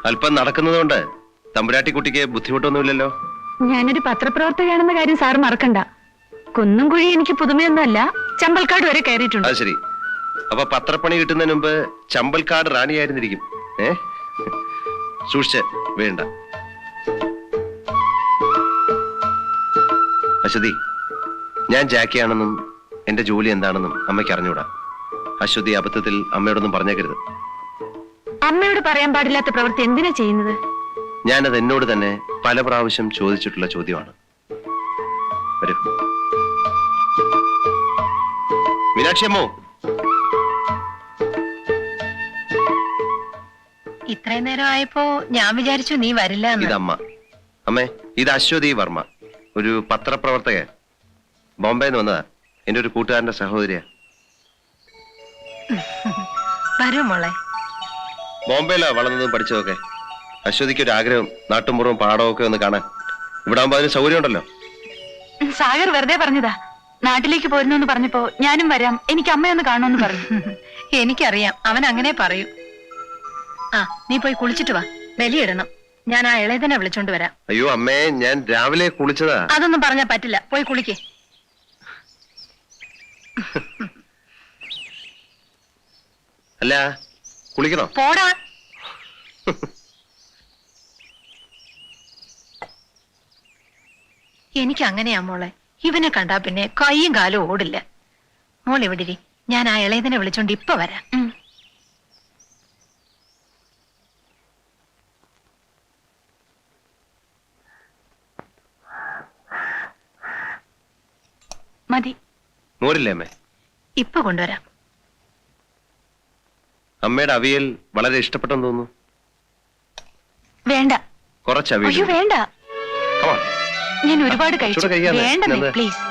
അല്പം നടക്കുന്നതുകൊണ്ട് തമ്പുരാട്ടിക്കുട്ടിക്ക് ബുദ്ധിമുട്ടൊന്നുമില്ലല്ലോ. ഞാനൊരു പത്രപ്രവർത്തകയാണെന്ന കാര്യം സാർ മറക്കണ്ട. കുന്നും കുഴി എനിക്ക് പുതുമയൊന്നുമല്ല, ചമ്പൽക്കാട് വരെ കയറിയിട്ടുണ്ട്. അത് ശരി. അപ്പൊ പത്രപ്പണി കിട്ടുന്നതിന് മുമ്പ് ചമ്പൽക്കാട് റാണിയായിരുന്നിരിക്കും. സൂക്ഷിച്ച് വേണ്ട. അശ്വതി, ഞാൻ ജാക്കിയാണെന്നും എന്റെ ജോലി എന്താണെന്നും അമ്മയ്ക്ക് അറിഞ്ഞൂടാ. അശ്വതി അബദ്ധത്തിൽ അമ്മയോടൊന്നും പറഞ്ഞേക്കരുത്. അമ്മയോട് പറയാൻ പാടില്ലാത്ത പ്രവൃത്തി എന്തിനാ ചെയ്യുന്നത്? ഞാനത് എന്നോട് തന്നെ പല പ്രാവശ്യം ചോദിച്ചിട്ടുള്ള ചോദ്യമാണ്. വരൂ മീനാക്ഷി അമ്മോ. ഇത്രയും നേരം ആയപ്പോ ഞാൻ വിചാരിച്ചു നീ വരില്ല. ഇതമ്മ. അമ്മേ, ഇത് അശ്വതി വർമ്മ, ഒരു പത്രപ്രവർത്തകൻ. ബോംബെന്ന് വന്നതാ. എന്റെ ഒരു കൂട്ടുകാരന്റെ സഹോദരിയാ. വരൂ മോളെ. ബോംബെയിലാ വളർന്നതും പഠിച്ചതൊക്കെ. അശ്വതിക്ക് ഒരു ആഗ്രഹം നാട്ടുമ്പുറവും പാടവും ഒക്കെ ഒന്ന് കാണാൻ. ഇവിടെ ആകുമ്പോ അതിന് സൗകര്യം ഉണ്ടല്ലോ. സാഗർ വെറുതെ പറഞ്ഞതാ. നാട്ടിലേക്ക് പോരുന്നു പറഞ്ഞപ്പോ ഞാനും വരാം, എനിക്ക് അമ്മയൊന്ന് കാണുമെന്ന് പറഞ്ഞു. എനിക്കറിയാം, അവൻ അങ്ങനെ പറയൂ. ആ, നീ പോയി കുളിച്ചിട്ട് വാ, ബലിയിടണം. ഞാൻ ആ ഇളയതിനെ വിളിച്ചോണ്ട് വരാം. അയ്യോ അമ്മേ, ഞാൻ രാവിലെ കുളിച്ചതാ. അതൊന്നും പറഞ്ഞാ പറ്റില്ല, പോയി കുളിക്കേ. അല്ല, കുളിക്കണോ? പോടാ. എനിക്ക് അങ്ങനെയാ മോളെ. ഇവനെ കണ്ടാ പിന്നെ കൈയും കാലും ഓടില്ല. മോൾ എവിടിരി, ഞാൻ ആ ഇളയതിനെ വിളിച്ചോണ്ട് ഇപ്പൊ വരാം. മതി. മോരില്ലേ അമ്മേ? ഇപ്പൊ കൊണ്ടുവരാം. അമ്മയുടെ അവിയൽ വളരെ ഇഷ്ടപ്പെട്ടെന്ന് തോന്നുന്നു. വേണ്ട. കുറച്ച് അവിയൽ. അയ്യോ വേണ്ട, Come on. ഞാൻ ഒരുപാട് കഴിച്ചു. വേണ്ട പ്ലീസ്.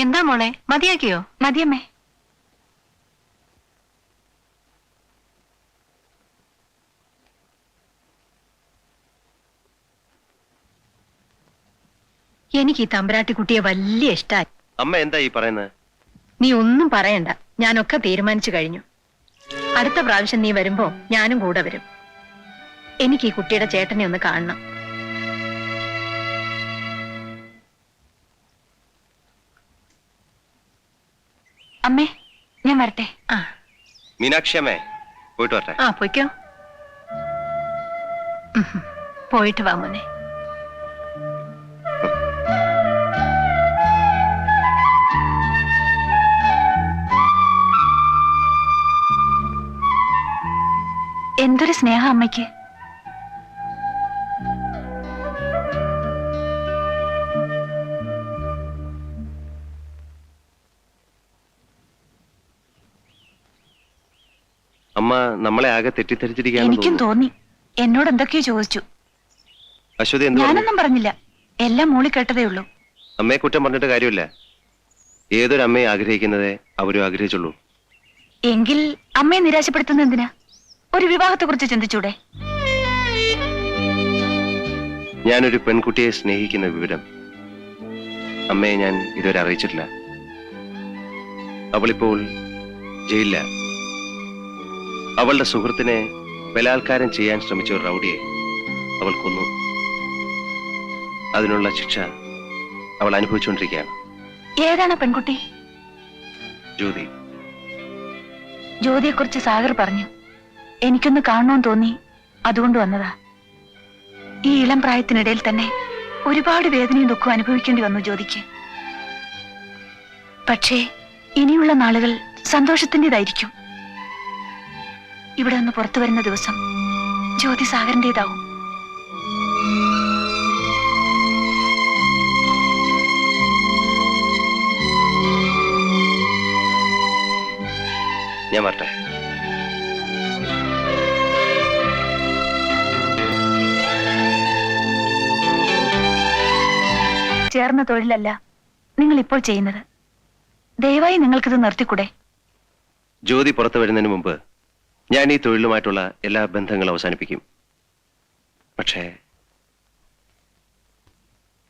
എന്താ മോളെ, മതിയാക്കിയോ? മതിയമ്മേ. എനിക്ക് ഈ തമ്പുരാട്ടിക്കുട്ടിയെ വലിയ ഇഷ്ടായി. അമ്മ എന്താ ഈ പറയുന്നത്? നീ ഒന്നും പറയണ്ട, ഞാനൊക്കെ തീരുമാനിച്ചു കഴിഞ്ഞു. അടുത്ത പ്രാവശ്യം നീ വരുമ്പോ ഞാനും കൂടെ വരും. എനിക്ക് ഈ കുട്ടിയുടെ ചേട്ടനെ ഒന്ന് കാണണം. അമ്മേ, ഞാൻ വരട്ടെ. ആ മീനാക്ഷി അമ്മേ, പോയിട്ട് വരട്ടെ. ആ പൊയ്ക്കോ. പോയിട്ട് വാ മോനെ. എന്തൊരു സ്നേഹം അമ്മയ്ക്ക്. അമ്മ നമ്മളെ ആകെ തെറ്റിദ്ധരിച്ചിരിക്കുകയാണ്. എനിക്കും തോന്നി. എന്നോട് എന്തൊക്കെയോ ചോദിച്ചു. അശ്വതി എന്ത്? ഞാനൊന്നും പറഞ്ഞില്ല, എല്ലാം മൂളി കേട്ടതേ ഉള്ളൂ. അമ്മയെ കുറ്റം പറഞ്ഞിട്ട് കാര്യമില്ല. ഏതൊരു അമ്മയെ ആഗ്രഹിക്കുന്നതേ അവരും ആഗ്രഹിച്ചുള്ളൂ. എങ്കിൽ അമ്മയെ നിരാശപ്പെടുത്തുന്ന എന്തിനാ? ഒരു വിവാഹത്തെ കുറിച്ച് ചിന്തിച്ചൂടെ? ഞാനൊരു പെൺകുട്ടിയെ സ്നേഹിക്കുന്ന വിവരം അമ്മയെ ഞാൻ ഇതുവരെ അറിയിച്ചിട്ടില്ല. അവളിപ്പോൾ ജയിലില്ല. അവളുടെ സുഹൃത്തിനെ ബലാത്കാരം ചെയ്യാൻ ശ്രമിച്ച ഒരു റൗഡിയെ അവൾ കൊന്നു. അതിനുള്ള ശിക്ഷ അവൾ അനുഭവിച്ചുകൊണ്ടിരിക്കുകയാണ്. ഏതാണ് പെൺകുട്ടി? ജ്യോതി. ജ്യോതിയെ കുറിച്ച് സാഗർ പറഞ്ഞു. എനിക്കൊന്ന് കാണണമെന്ന് തോന്നി, അതുകൊണ്ട് വന്നതാ. ഈ ഇളം പ്രായത്തിനിടയിൽ തന്നെ ഒരുപാട് വേദനയും ദുഃഖവും അനുഭവിക്കേണ്ടി വന്നു ജ്യോതിക്ക്. പക്ഷേ ഇനിയുള്ള നാളുകൾ സന്തോഷത്തിൻ്റെതായിരിക്കും. ഇവിടെ നിന്ന് പുറത്തു വരുന്ന ദിവസം ജ്യോതി സാഗറിൻ്റെതാവും. ഞാൻ വരട്ടെ. ചേർന്ന തൊഴിലല്ല നിങ്ങൾ ഇപ്പോൾ ചെയ്യുന്നത്. ദയവായി നിങ്ങൾക്കിത് നിർത്തിക്കൂടെ? ജ്യോതി പുറത്തു വരുന്നതിന് മുമ്പ് ഞാൻ ഈ തൊഴിലുമായിട്ടുള്ള എല്ലാ ബന്ധങ്ങളും അവസാനിപ്പിക്കും. പക്ഷേ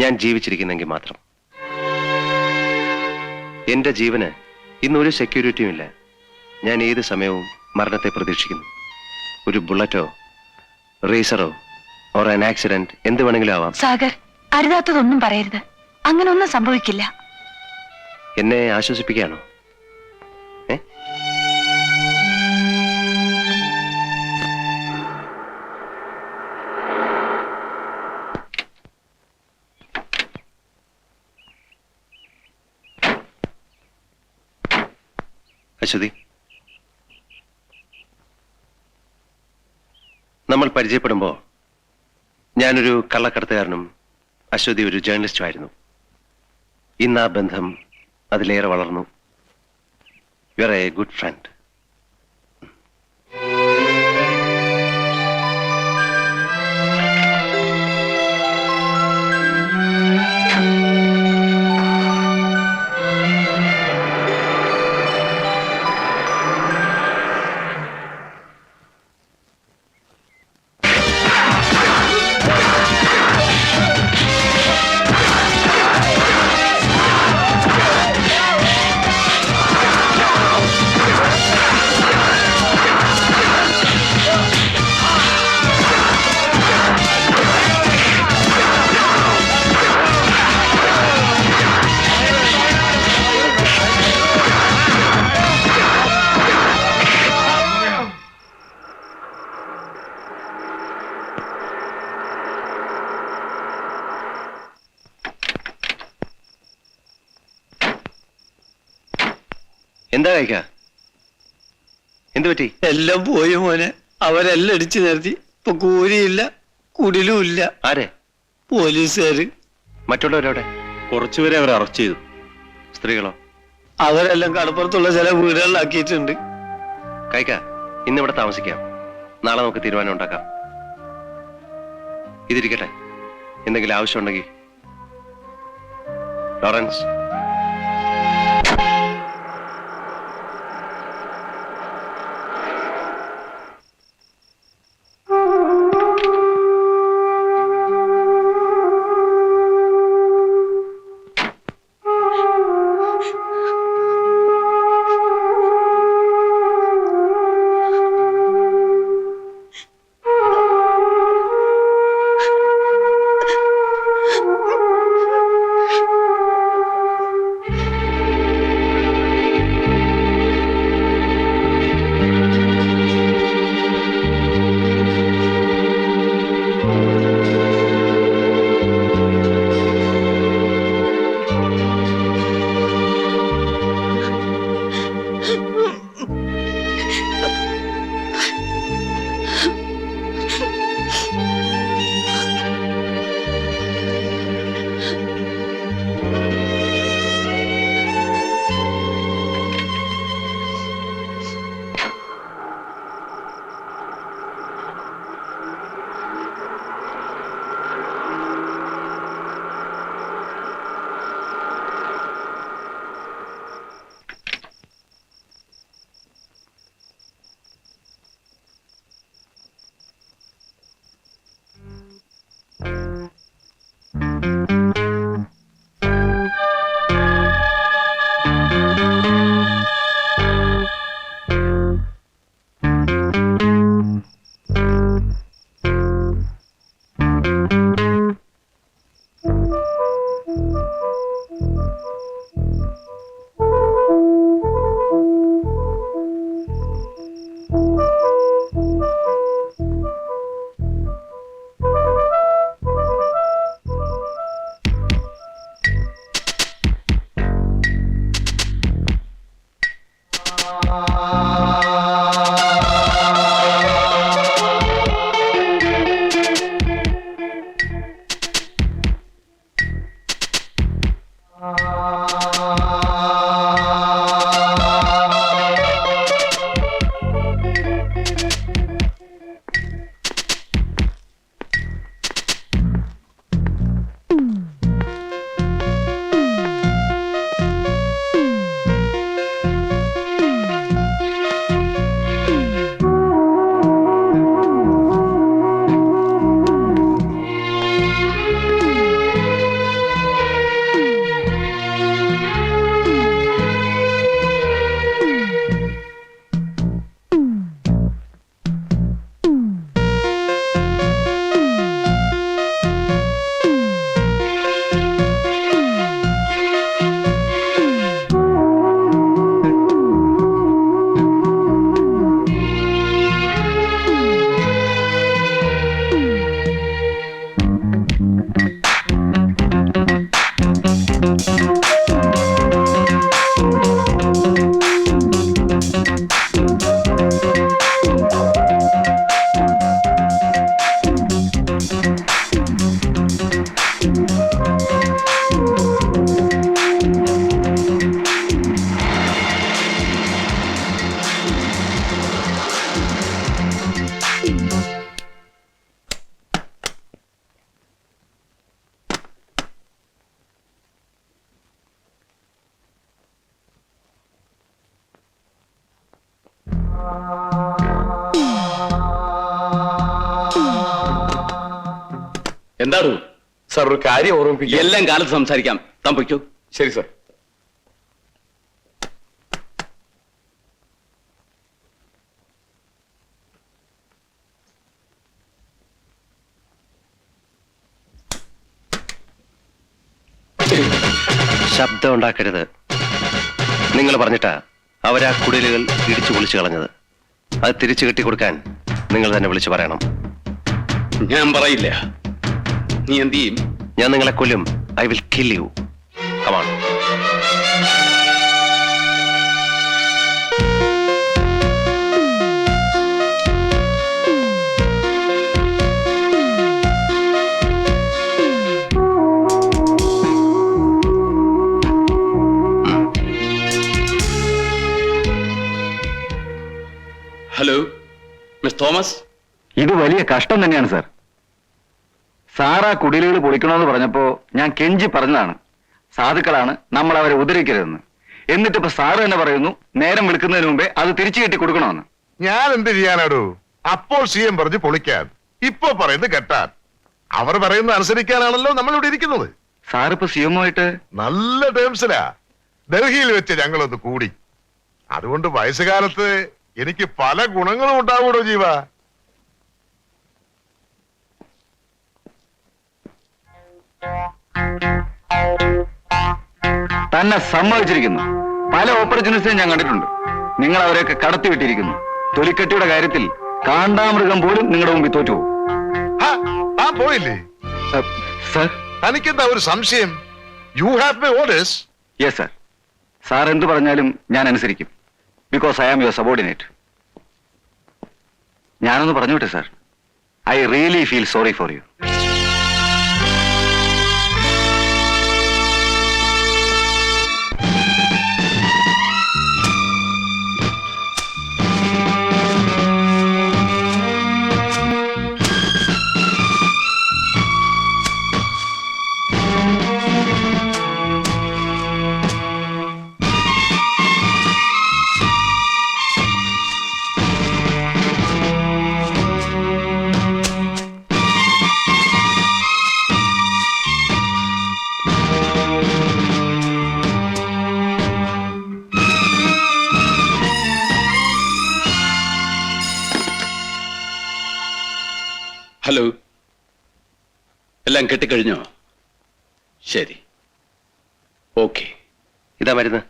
ഞാൻ ജീവിച്ചിരിക്കുന്നെങ്കിൽ മാത്രം. എന്റെ ജീവന് ഇന്നൊരു സെക്യൂരിറ്റിയും ഇല്ല. ഞാൻ ഏത് സമയവും മരണത്തെ പ്രതീക്ഷിക്കുന്നു. ഒരു ബുള്ളറ്റോ റേസറോ ഓർ ആൻ ആക്സിഡന്റ് എന്ത് വേണമെങ്കിലും ആവാം. സാഗർ, അരുതാത്തതൊന്നും പറയരുത്. അങ്ങനെ ഒന്നും സംഭവിക്കില്ല. എന്നെ ആശ്വസിപ്പിക്കുകയാണോ? ഏ അശ്വതി, നമ്മൾ പരിചയപ്പെടുമ്പോ ഞാനൊരു കള്ളക്കടത്തുകാരനും അശ്വതി ഒരു ജേർണലിസ്റ്റും ആയിരുന്നു. ഇന്ന് ആ ബന്ധം അതിലേറെ വളർന്നു. You are A good friend. എന്താ കഴിക്ക? എന്ത് പറ്റി? എല്ലാം പോയി മോനെ. അവരെല്ലാം ഇടിച്ചു നിർത്തി. ഇപ്പൊ കൂലിയില്ല, കുടിലും ഇല്ല. ആരെ? പോലീസുകാര്. മറ്റുള്ളവരവിടെ? കുറച്ചുപേരെ അവർ അറസ്റ്റ് ചെയ്തു. സ്ത്രീകളോ? അവരെല്ലാം കടപ്പുറത്തുള്ള ചില വീടുകളിലാക്കിയിട്ടുണ്ട്. കഴിക്ക, ഇന്നിവിടെ താമസിക്കാം. നാളെ നമുക്ക് തീരുമാനം ഉണ്ടാക്കാം. ഇതിരിക്കട്ടെ, എന്തെങ്കിലും ആവശ്യമുണ്ടെങ്കിൽ. ലോറൻസ്, എന്താടൂ സാർ ഒരു കാര്യം ഓർമ്മിപ്പിക്കുക. എല്ലാം കാലത്ത് സംസാരിക്കാം. താൻ പൊയ്ക്കോ. ശരി സാർ. ശബ്ദം ഉണ്ടാക്കരുത്. നിങ്ങൾ പറഞ്ഞിട്ടാ അവരാ കുടിലുകൾ ഇടിച്ചു പൊളിച്ചു കളഞ്ഞത്. അത് തിരിച്ചു കെട്ടിക്കൊടുക്കാൻ നിങ്ങൾ തന്നെ വിളിച്ചു പറയണം. ഞാൻ പറയില്ല. നീ എന്ത് ചെയ്യും? ഞാൻ നിങ്ങളെ കൊല്ലും. I will kill you. Come on. Hello miss Thomas. ഇത് വലിയ കഷ്ടം തന്നെയാണ് സാർ. സാറാ കുടിലുകൾ പൊളിക്കണമെന്ന് പറഞ്ഞപ്പോ ഞാൻ കെഞ്ചി പറഞ്ഞതാണ്, സാധുക്കളാണ്, നമ്മൾ അവരെ ഉദ്ധരിക്കരുതെന്ന്. എന്നിട്ടിപ്പോ സാറ് തന്നെ പറയുന്നു നേരം വിളിക്കുന്നതിന് മുമ്പേ അത് തിരിച്ചു കെട്ടി കൊടുക്കണമെന്ന്. ഞാൻ എന്ത് ചെയ്യാനാടോ? അപ്പോൾ CM പറഞ്ഞു പൊളിക്കാൻ, ഇപ്പൊ പറയുന്നത് കെട്ടാൻ. അവർ പറയുന്നത് അനുസരിക്കാനാണല്ലോ നമ്മൾ ഇവിടെ ഇരിക്കുന്നത്. സാറിപ്പോ സിഎമ്മുമായിട്ട് നല്ല ടേംസിലാ. ഡൽഹിയിൽ വെച്ച് ഞങ്ങളൊന്ന് കൂടി. അതുകൊണ്ട് വയസ്സുകാലത്ത് എനിക്ക് പല ഗുണങ്ങളും ഉണ്ടാവൂടോ ജീവ. തന്നെ സമ്മതിച്ചിരിക്കുന്നു. പല ഓപ്പർച്യൂണിറ്റീസും ഞാൻ കണ്ടിട്ടുണ്ട്. നിങ്ങൾ അവരെയൊക്കെ കടത്തിവിട്ടിരിക്കുന്നു. തൊലിക്കെട്ടിയുടെ കാര്യത്തിൽ കാണ്ടാമൃഗം പോലും നിങ്ങളുടെ മുമ്പിൽ തോറ്റുപോകും. താൻ പോയില്ലേ? സർ. തനിക്കെന്താ ഒരു സംശയം? You have my orders. Yes sir. Sir എന്ത് പറഞ്ഞാലും ഞാൻ അനുസരിക്കും. Because I am your subordinate. ഞാനൊന്ന് പറഞ്ഞോട്ടെ sir. I really feel sorry for you. Hello. എല്ലാം കെട്ടിക്കഴിഞ്ഞോ? ശരി, ഓക്കെ. ഇതാ മരുന്ന്.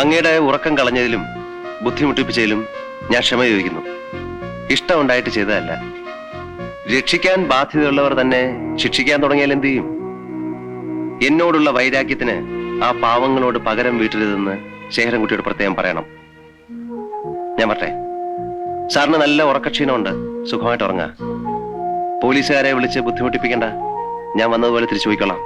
അങ്ങയുടെ ഉറക്കം കളഞ്ഞതിലും ബുദ്ധിമുട്ടിപ്പിച്ചതിലും ഞാൻ ക്ഷമ ചോദിക്കുന്നു. ഇഷ്ടമുണ്ടായിട്ട് ചെയ്തതല്ല. രക്ഷിക്കാൻ ബാധ്യതയുള്ളവർ തന്നെ ശിക്ഷിക്കാൻ തുടങ്ങിയാൽ എന്ത് ചെയ്യും? എന്നോടുള്ള വൈരാഗ്യത്തിന് ആ പാവങ്ങളോട് പകരം വീട്ടരുതെന്ന് ശേഖരൻകുട്ടിയോട് പ്രത്യേകം പറയണം. ഞാൻ പറട്ടെ. സാറിന് നല്ല ഉറക്കക്ഷീണമുണ്ട്. സുഖമായിട്ട് ഉറങ്ങാ. പോലീസുകാരെ വിളിച്ച് ബുദ്ധിമുട്ടിപ്പിക്കണ്ട. ഞാൻ വന്നതുപോലെ തിരിച്ചു പോയിക്കൊള്ളാം.